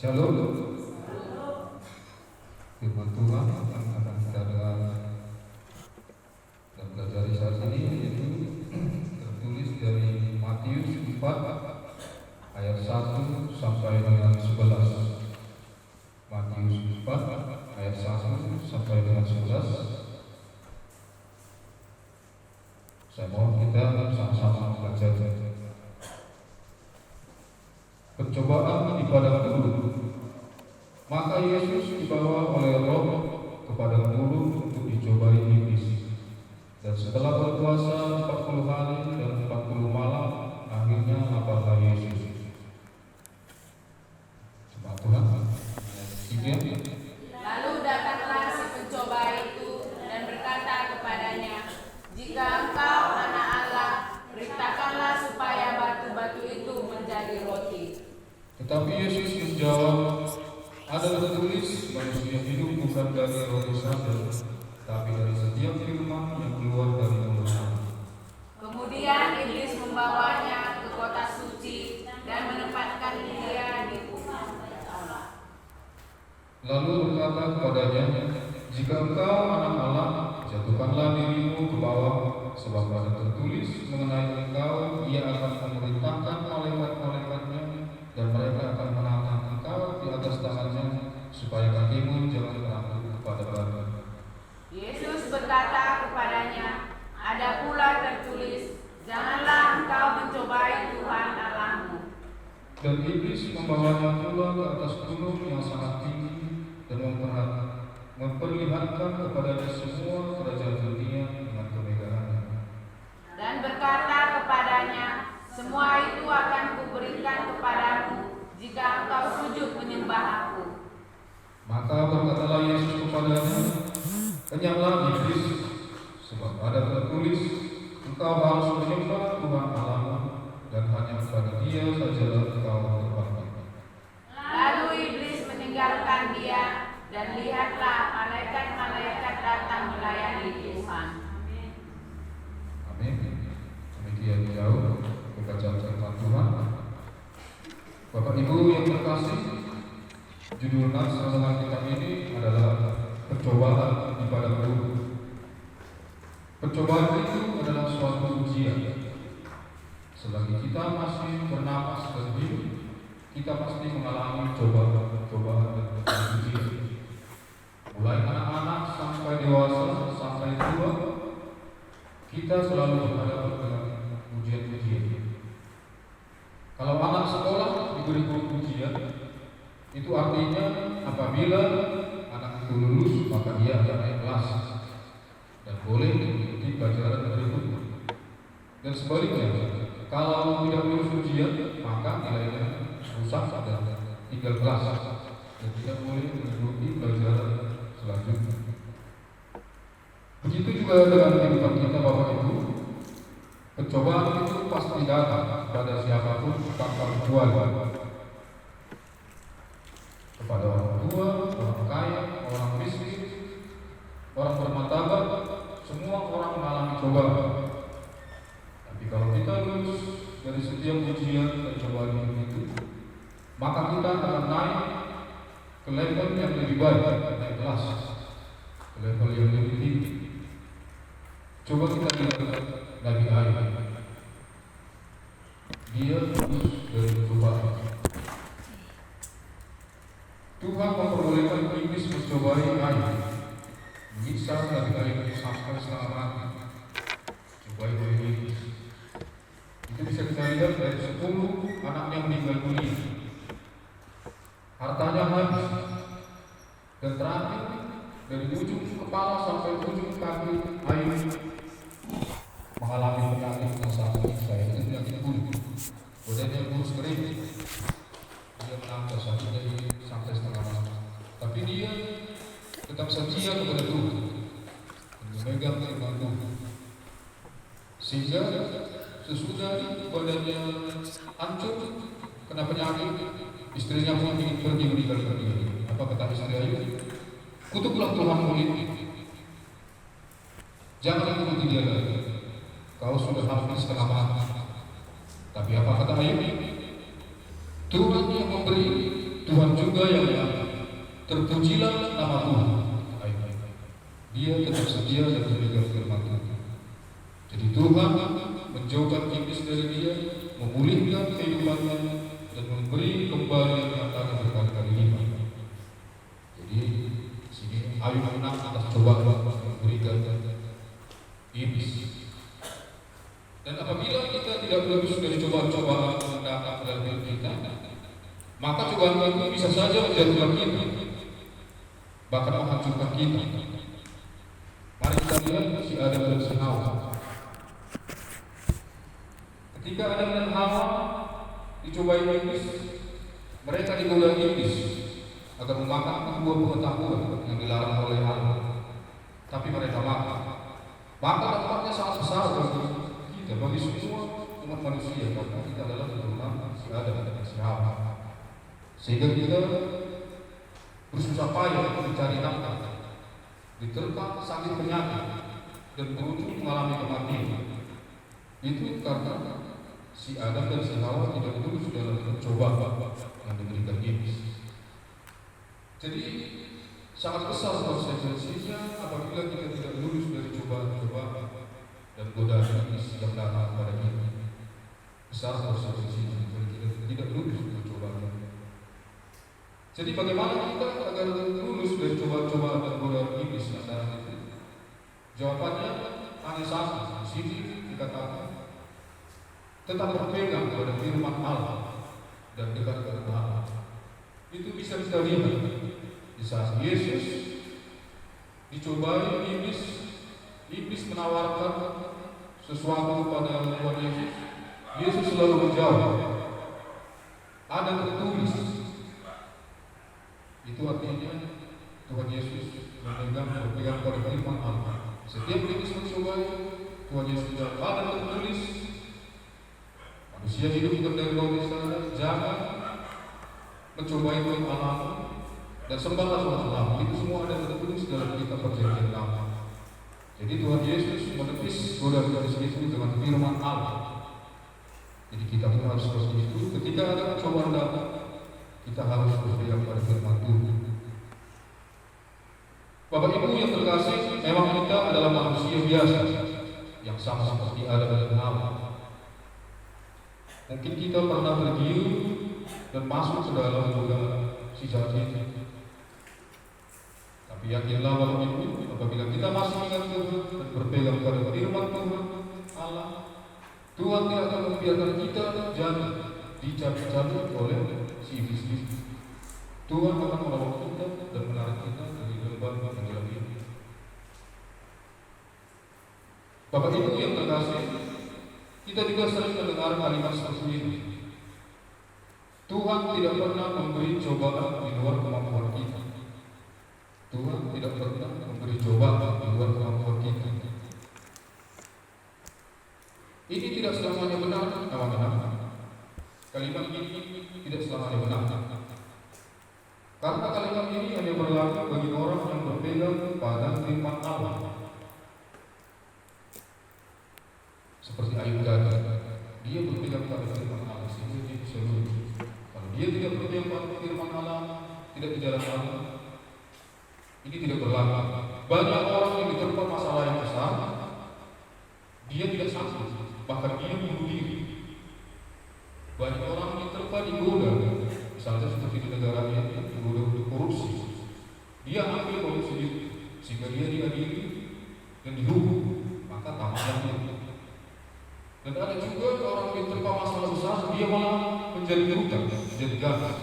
Shalom. Firman Tuhan akan kita dengar dan pelajari saat ini, yaitu tertulis dari Matius 4 ayat 1 sampai dengan 11. Matius 4 ayat 1 sampai dengan 11. Saya mohon kita sama-sama membaca. Pencobaan di padang gurun. Maka Yesus dibawa oleh Roh ke padang gurun untuk dicobai iblis. Dan setelah berpuasa 40 hari dan 40 malam, akhirnya laparlah Yesus. Jemaat Tuhan, Lalu datanglah si pencoba itu dan berkata kepadanya, "Jika engkau anak Allah, perintahkanlah supaya batu-batu itu menjadi roti." Tetapi Yesus menjawab, "Ada tertulis, manusia hidup bukan dari roti saja, tapi dari setiap firman yang keluar dari mulut Allah." Kemudian iblis membawanya ke kota suci dan menempatkan dia di pusat Allah. Lalu berkata kepadanya, "Jika engkau anak Allah, jatuhkanlah dirimu ke bawah, sebab ada tertulis mengenai engkau, Ia akan memerintahkan malaikat-malaikatnya, dan mereka akan menatang engkau di atas tangannya, supaya kakimu jangan terangkut kepada batu." Yesus berkata kepadanya, "Ada pula tertulis, janganlah engkau mencobai Tuhan Allahmu." Dan iblis membawanya pula ke atas gunung yang sangat tinggi dan memperlihatkan kepadanya semua kerajaan dunia dengan kemegahannya. Dan berkata kepadanya, "Semua itu akan kuberikan kepadamu jika engkau sujud menyembah aku." Maka berkatalah Yesus kepadanya, "Kenyanglah iblis, sebab ada tertulis, engkau harus menyembah Tuhan Allahmu, dan hanya kepada Dia sajalah engkau berbakti." Lalu iblis meninggalkan dia, dan lihatlah malaikat-malaikat datang melayani Tuhan. Amin. Demikian jauh pembacaan firman Tuhan. Bapak Ibu yang terkasih, judul nas renungan kita ini adalah percobaan di padang gurun. Percobaan itu adalah suatu ujian. Selagi kita masih bernapas dan hidup, kita pasti mengalami cobaan dan ujian. Mulai anak-anak sampai dewasa sampai tua, kita selalu berhadapan dengan ujian-ujian. Kalau anak sekolah diberi ujian, itu artinya apabila anak itu lulus, maka dia akan naik kelas dan boleh mengikuti pelajaran berikutnya. Dan sebaliknya, kalau tidak lulus ujian, maka nilainya rusak dan tinggal kelas dan tidak boleh mengikuti pelajaran selanjutnya. Begitu juga dengan kehidupan kita, Bapak Ibu. Pencobaan itu pasti datang pada siapapun tanpa kecuali. Kepada orang tua, orang kaya, orang miskin, orang bermartabat, semua orang mengalami cobaan. Tapi kalau kita lulus dari setiap ujian dan cobaan itu, maka kita akan naik ke level yang lebih baik, naik kelas, ke level yang lebih tinggi. Coba kita lihat Nabi Ayub. Dia lulus dari cobaan. Tuhan memperbolehkan iblis mencobai Ayub, menyiksa Nabi Ayub sampai setengah mati. Cobai oleh iblis. Itu bisa kita lihat dari 10 anaknya meninggal dunia, hartanya habis, dan terakhir dari ujung kepala sampai ujung kaki Ayub mengalami penyakit yang sangat menyiksa, yaitu penyakit kulit. Badannya kurus kering, dia menangis sakitnya sampai setengah mati. Tapi dia tetap setia kepada Tuhan, memegang firman Tuhan, sehingga sesudah badannya hancur kena penyakit, istrinya pun ingin pergi meninggalkan dia. Apa kata istri Ayub? "Kutuklah Tuhan muridmu, jangan ikuti dia lagi. Kau sudah hampir setengah mati." Tapi apa kata Ayub? Tuhan yang memberi, Tuhan juga yang menyangka. Terpujilah nama Tuhan. Dia tetap setia dan memegang firman Tuhan. Jadi Tuhan menjauhkan iblis dari dia, memulihkan kehidupannya, dan memberi kembali kenyataannya berkali-kali lipat. Jadi sini Ayub menang atas cobaan memberikan iblis. Dan apabila kita tidak lulus dari cobaan-cobaan yang datang dalam hidup kita, maka cobaan itu bisa saja menjatuhkan kita, bahkan menghancurkan kita. Mari kita lihat si Adam dan si Hawa. Ketika Adam dan Hawa dicobai iblis, mereka digoda iblis agar memakan buah pengetahuan yang dilarang oleh Allah. Tapi mereka makan. Maka dampaknya sangat besar bagi kita, bagi semua umat manusia, karena kita adalah keturunan si Adam dan si Hawa. Sehingga kita bersusah payah untuk mencari nafkah, diterpa sakit penyakit, dan berujung mengalami kematian. Itu karena si Adam dan si Hawa tidak lulus dalam cobaan yang diberikan iblis. Jadi sangat besar konsekuensinya apabila kita tidak lulus dari cobaan-cobaan dan godaan iblis yang datang kepada kita. Besar konsekuensinya jika kita tidak lulus dari cobaan. Jadi bagaimana kita agar lulus dari cobaan-cobaan dan godaan iblis yang datang itu? Jawabannya hanya satu. Di sini dikatakan tetap berpegang pada firman Allah dan dekat kepada Allah. Itu bisa kita lihat di saat Yesus dicobai iblis. Iblis menawarkan sesuatu kepada Tuhan Yesus. Yesus selalu menjawab, ada tertulis. Itu artinya Tuhan Yesus berpegang pada firman Allah. Setiap iblis mencobai, Tuhan Yesus menjawab, ada tertulis. Manusia hidup dari dosa, jangan mencobai Tuhan Allah dan sembahlah Tuhan Allah. Itu semua ada tertulis dalam kitab Perjanjian Lama. Jadi Tuhan Yesus menepis godaan iblis itu dengan firman Allah. Jadi kita pun harus seperti itu. Ketika ada cobaan datang, kita harus berpegang pada firman Tuhan. Bapak Ibu yang terkasih, memang kita adalah manusia biasa yang sama seperti Adam dan Hawa. Mungkin kita pernah tergiur dan masuk ke dalam godaan si jahat itu. Tapi yakinlah Bapak Ibu, apabila kita masih ingat Tuhan dan berpegang pada firman Tuhan Allah, Tuhan tidak akan membiarkan kita jatuh dicabut-cabut oleh si iblis itu. Tuhan akan menolong kita dan menarik kita dari lembah yang gelap ini. Bapak Ibu yang terkasih, kita juga sering mendengar kalimat seperti ini. Tuhan tidak pernah memberi cobaan di luar kemampuan kita. Tuhan tidak pernah memberi cobaan di luar kemampuan kita. Ini tidak selamanya benar, kawan-kawan. Kalimat ini tidak selamanya benar. Karena kalimat ini hanya berlaku bagi orang yang berpegang pada firman Allah. Seperti Ayub tadi, dia berpegang pada firman Allah sehingga dia bisa lulus. Kalau dia tidak berpegang pada firman Allah, tidak di jalan Allah, ini tidak berlaku. Banyak orang yang diterpa masalah yang besar, dia tidak sanggup, bahkan dia bunuh diri. Banyak orang yang diterpa digoda, misalnya seperti di negara ini, digoda untuk korupsi. Dia ambil korupsi itu, sehingga dia diadili dan dihukum, maka tamatlah dia. Dan ada juga orang yang terpa masalah besar, dia malah menjadi berutang, menjadi gagal.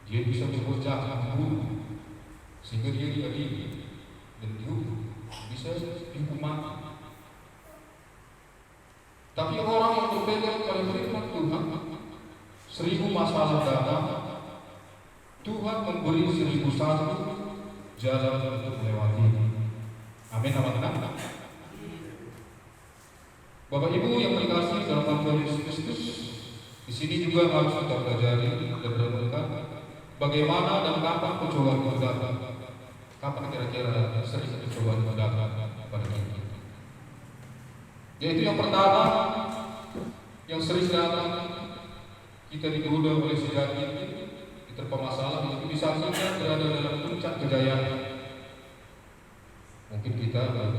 Dia bisa berbuat jahat, membunuh, sehingga dia diadili dan dihukum, bisa dihukum mati. Tapi orang yang berpegang pada firman Tuhan, 1000 masalah datang, Tuhan memberi 1001 jalan untuk melewati. Amin, amin. Bapak Ibu yang dikasihi dalam Tuhan Yesus Kristus, di sini juga harus kita pelajari dan renungkan bagaimana dan kapan pencobaan itu datang. Kapan kira-kira sering pencobaan itu datang pada kita? Yaitu yang pertama, yang sering datang, kita digoda oleh si jahat itu terpa masalah itu bisa kita berada dalam puncak kejayaan. Mungkin kita dalam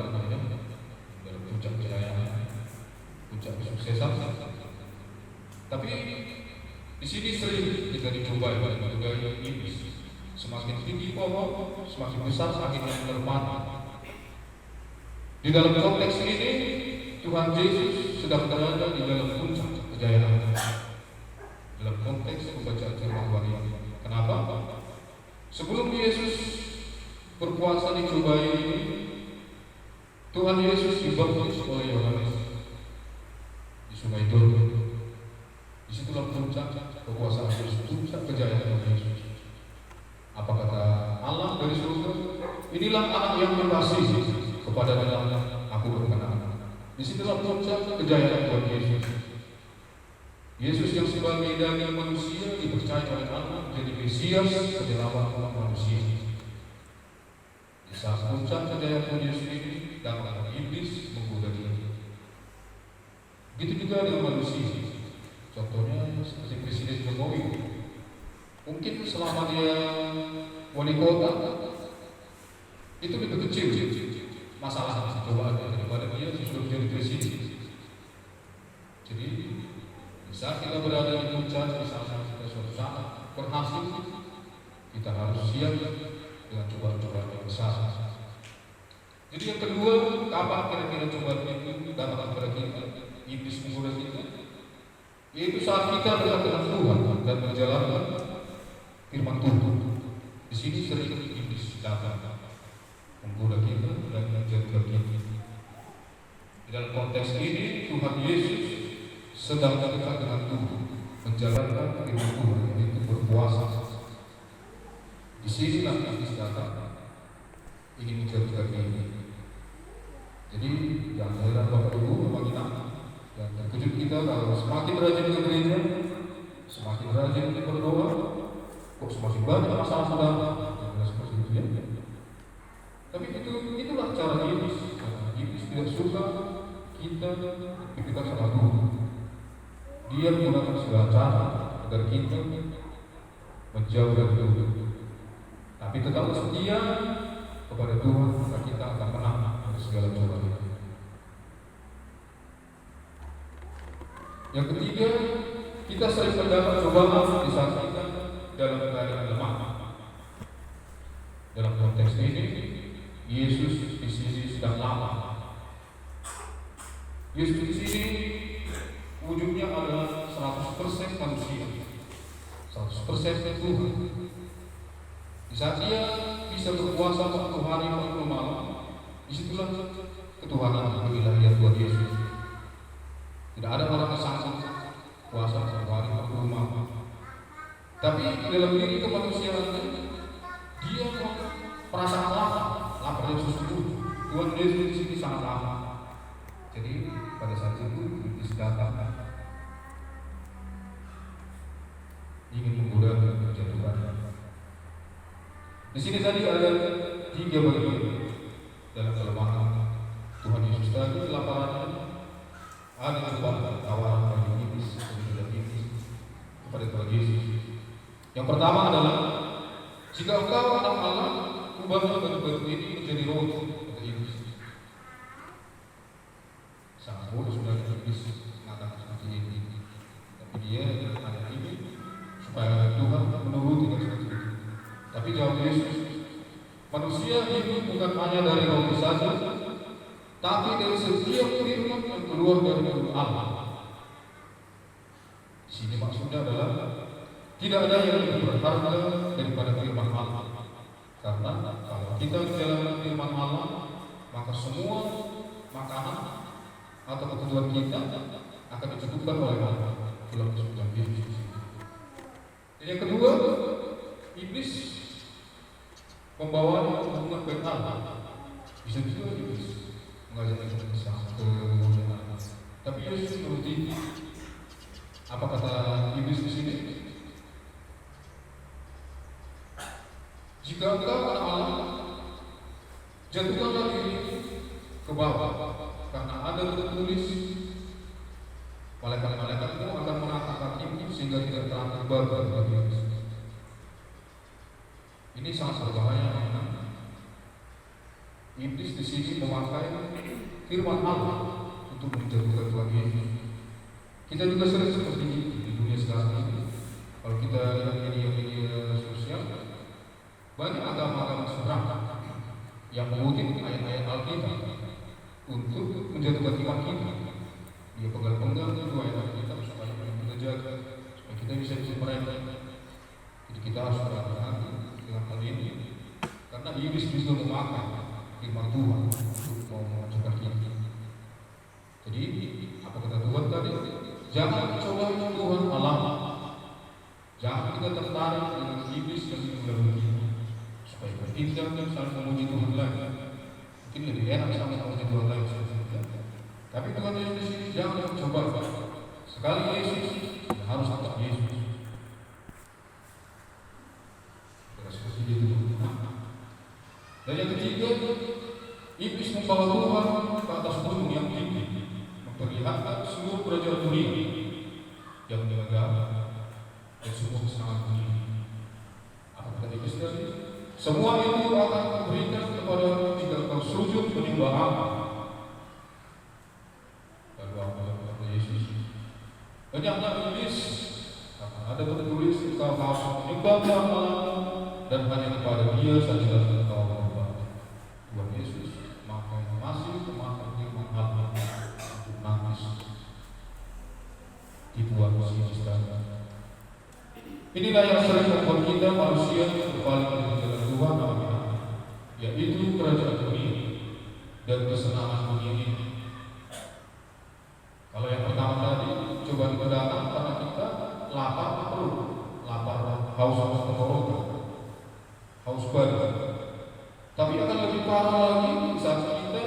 puncak kejayaan, puncak kesuksesan. Tapi di sini sering kita dicobai oleh iblis. Semakin tinggi pohon, semakin besar angin yang bermata. Di dalam konteks ini, Tuhan Yesus sedang berada di dalam puncak kejayaan. Dalam konteks pembacaan firman Tuhan ini. Kenapa? Sebelum Yesus berpuasa dicobai ini, Tuhan Yesus dibaptis oleh Yohanes di Sungai Jordan. Disitulah puncak kekuasaan Yesus, puncak kejayaan Tuhan Yesus. Apa kata Allah dari surga? Inilah anak yang terkasih, kepada dalam aku berkenan. Disitulah puncak kejayaan Tuhan Yesus. Yesus yang sebagai daging manusia dipercaya oleh Allah menjadi Mesias, penyelamat umat manusia. Di saat puncak kejayaan Tuhan Yesus ini, datang iblis menggoda dia. Begitu juga dengan manusia. Contohnya seperti Presiden Jokowi. Mungkin selama dia wali kota itu lebih kecil masalah cobaannya daripada dia sudah menjadi presiden. Jadi saat kita berada di puncak, misalnya kita suatu saat berhasil, kita harus siap dengan cobaan-cobaan yang besar. Jadi yang kedua, kapan kira-kira cobaan itu datang kepada kita, iblis menggoda kita? Yaitu saat kita dekat dengan Tuhan dan menjalankan firman Tuhan. Di sini sering iblis datang menggoda kita dan menjatuhkan kita. Di dalam konteks ini Tuhan Yesus sedang dekat dengan Tuhan, menjalankan firman Tuhan, yaitu berpuasa. Di sinilah iblis datang ingin menjatuhkan kita. Jadi jangan heran Bapak Ibu bagi kita. Dan terkejut kita kalau semakin rajin ke gereja, semakin rajin berdoa, kok semakin banyak masalah saudara. Seperti itu ya. Tapi itulah cara iblis. Iblis tidak suka kita dekat sama Tuhan. Dia menggunakan segala cara agar kita menjauh dari Tuhan. Tapi tetap setia kepada Tuhan, maka kita akan menang dari segala cobaan. Yang ketiga, kita sering mendapat cobaan di saat kita dalam keadaan lemah. Dalam konteks ini, Yesus di sini sedang lama. Yesus di sini wujudnya adalah 100% manusia, 100% Tuhan. Di saat dia bisa berpuasa 1 hari 40 malam, disitulah ketuhanan ilahian Tuhan Yesus. Tidak ada orang yang sanggup puasa 1 hari 40 malam. Tapi dalam diri kemanusiaan dia perasaan lapar yang sesungguhnya. Tuhan Yesus di sini sangat lapar. Jadi pada saat itu iblis datang ingin menggoda dan menjatuhkan. Di sini tadi ada 3 bagian dalam kelemahan Tuhan Yesus tadi. Kelaparannya ada sebuah tawaran bagi iblis kepada Tuhan Yesus. Yang pertama adalah, jika engkau anak Allah, ubahlah batu-batu ini menjadi roti, kata iblis. Sangat bodoh sebenarnya iblis mengatakan seperti ini. Tapi dia ada ini supaya Tuhan menuruti dan seperti itu. Tapi jawab Yesus, manusia hidup bukan hanya dari roti saja, tapi dari setiap firman yang keluar dari mulut Allah. Di sini maksudnya adalah tidak ada yang lebih berharga daripada firman Allah. Karena kalau kita menjalankan firman Allah, maka semua makanan atau kebutuhan kita akan dicukupkan oleh Allah. Dalam kesukaan Yesus. Dan yang kedua, iblis membawanya hubungan baik Allah. Bisa juga iblis mengajak kita bersama kemuliaan. Tapi Yesus menuruti. Apa kata iblis di sini? Jika engkau anak Allah, jatuhkanlah diri ke bawah, karena ada tertulis, malaikat-malaikatmu akan mengangkat kakimu sehingga tidak terangkat batu. Ini sangat berbahaya karena iblis di sini memakai firman Allah untuk menjatuhkan Tuhan Yesus. Kita juga sering seperti ini di dunia sekarang ini. Kalau kita lihat media-media sosial, banyak agama-agama seberang yang mengutip ayat-ayat Alkitab untuk menjatuhkan iman kita. Dia penggal-penggal itu ayat Alkitab supaya kita jaga, supaya kita bisa mereka. Jadi kita harus berhati-hati dengan hal ini, karena iblis juga memakai firman Tuhan untuk mau menghancurkan kita. Jadi apa kata Tuhan tadi? Jangan coba Tuhan Allah. Jangan kita tertarik dengan iblis yang mengganggu kita, supaya bertindak dan saling memuji Tuhan lagi. Mungkin lebih enak sama memuji Tuhan lagi. Tapi Tuhan Yesus di sini jangan coba. Sekali Yesus harus tetap Yesus. Seperti itu. Dan yang ketiga, iblis membawa Tuhan ke atas gunung yang tinggi, memperlihatkan seluruh kerajaan dunia yang megah dan semua kesenangan dunia. Apa kata iblis tadi? Semua itu akan diberikan kepada jika kau sujud menyembah Allah. Lalu apa kata Yesus? Banyaklah iblis, ada tertulis engkau harus menyembah Allah dan hanya kepada Dia saja engkau menyembah. Tuhan Yesus masih memakai firman Allah untuk nangis dibuat sia-sia. Inilah yang sering membuat kita manusia berpaling dari jalan Tuhan, yaitu kerajaan dunia dan kesenangan dunia ini. Kalau yang pertama tadi, coba kita datang karena kita lapar perut, lapar haus tenggorokan, haus badan. Tapi akan lebih parah lagi saat kita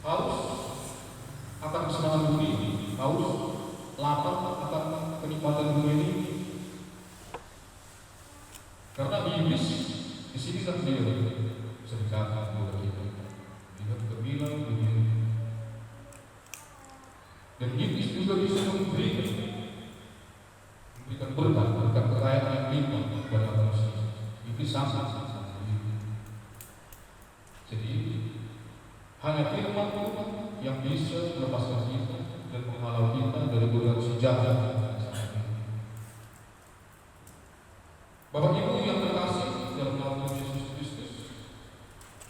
haus akan kesenangan dunia, haus lapar akan kenikmatan dunia ini. Karena iblis di sini kan dia sedekah kepada kita, dia berbilang dunia ini. Dan iblis juga bisa memberikan berkat kekayaan yang limpah kepada manusia. Iblis sama. Jadi hanya firman Tuhan yang bisa melepaskan kita dan menghalau kita dari godaan si jahat. Bapak Ibu yang terkasih dalam nama Yesus Kristus,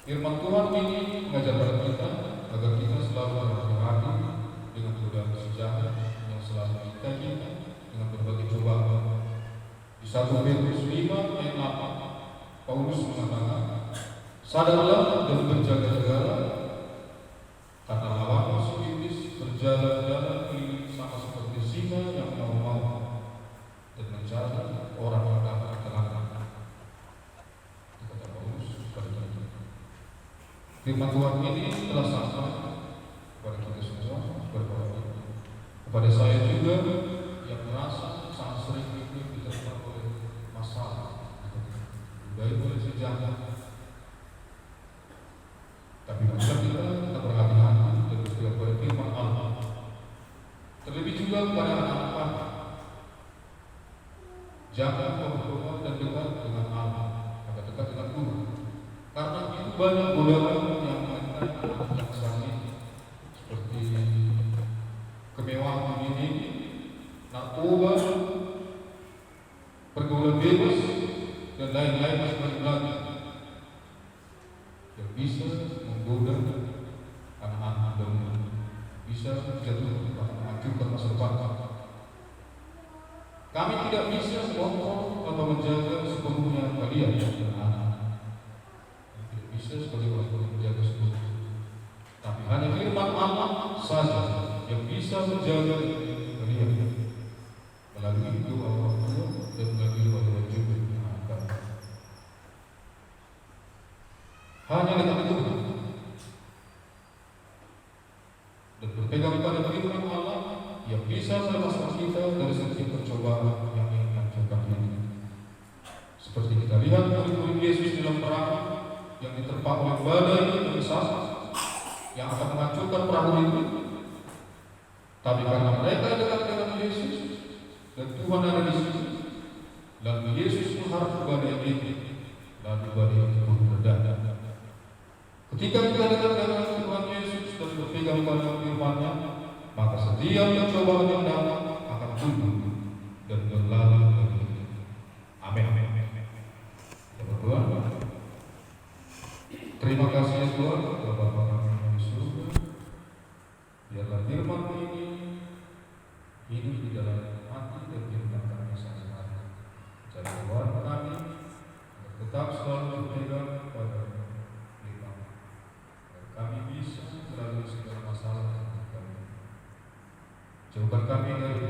firman Tuhan ini mengajarkan kita agar kita selalu berhati-hati dengan godaan si jahat yang selalu mengintai kita dengan berbagai cobaan. Di 1 Petrus 5 ayat 8, Paulus mengatakan, sadarlah dan berjaga-jagalah, karena lawan musuh iblis berjalan-jalan keliling sama seperti singa yang mau dan mencari orang yang dapat ditelankan. Kata Paulus pada kita. Firman Tuhan ini telah sampai kepada kita semua, kepada saya juga yang merasa sangat sering diterpa oleh masalah, baik oleh sejarah. Tapi bisa kita berhati-hati dan berpihak pada firman Allah. Terlebih juga kepada anak-anak, jangan berdoa dan dekat dengan Allah, agak dekat dengan Tuhan. Karena itu banyak godaan yang mengenai anak yang sakit, seperti kemewahan dunia ini, narkoba, pergaulan bebas, dan lain-lain macam lagi yang bisa menggoda anak-anak dan bisa jatuh menghancurkan masa depan. Kami tidak bisa mengontrol atau menjaga sepenuhnya kalian dan anak-anak. Tidak bisa sebagai orang menjaga sepenuhnya. Tapi hanya firman Allah saja yang bisa menjaga kalian melalui doa orang tua dan melalui doa juga. Hanya dengan Tuhan dan berpegang pada firman Allah yang bisa melepaskan kita dari setiap percobaan yang ingin menghancurkan kita. Seperti kita lihat murid-murid Yesus dalam perahu yang diterpa oleh badai yang besar yang akan menghancurkan perahu itu. Tapi karena mereka dekat dengan Yesus dan Tuhan ada di sini, lalu Yesus mengharap badai itu, lalu badai itu pun reda. Ketika kita dekat dengan Tuhan Yesus dan berpegang pada firman-Nya, maka setiap pencobaan yang datang akan tunduk dan berlalu begitu. Amin. Ya Tuhan, terima kasih ya Tuhan kepada Bapa kami di surga. Biarlah firman ini hidup di dalam hati dan kehidupan kami sehari-hari. Jadi Tuhan kami tetap selalu berpegang pada firman, agar kami bisa melalui segala masalah yang kami. Jauhkan kami dari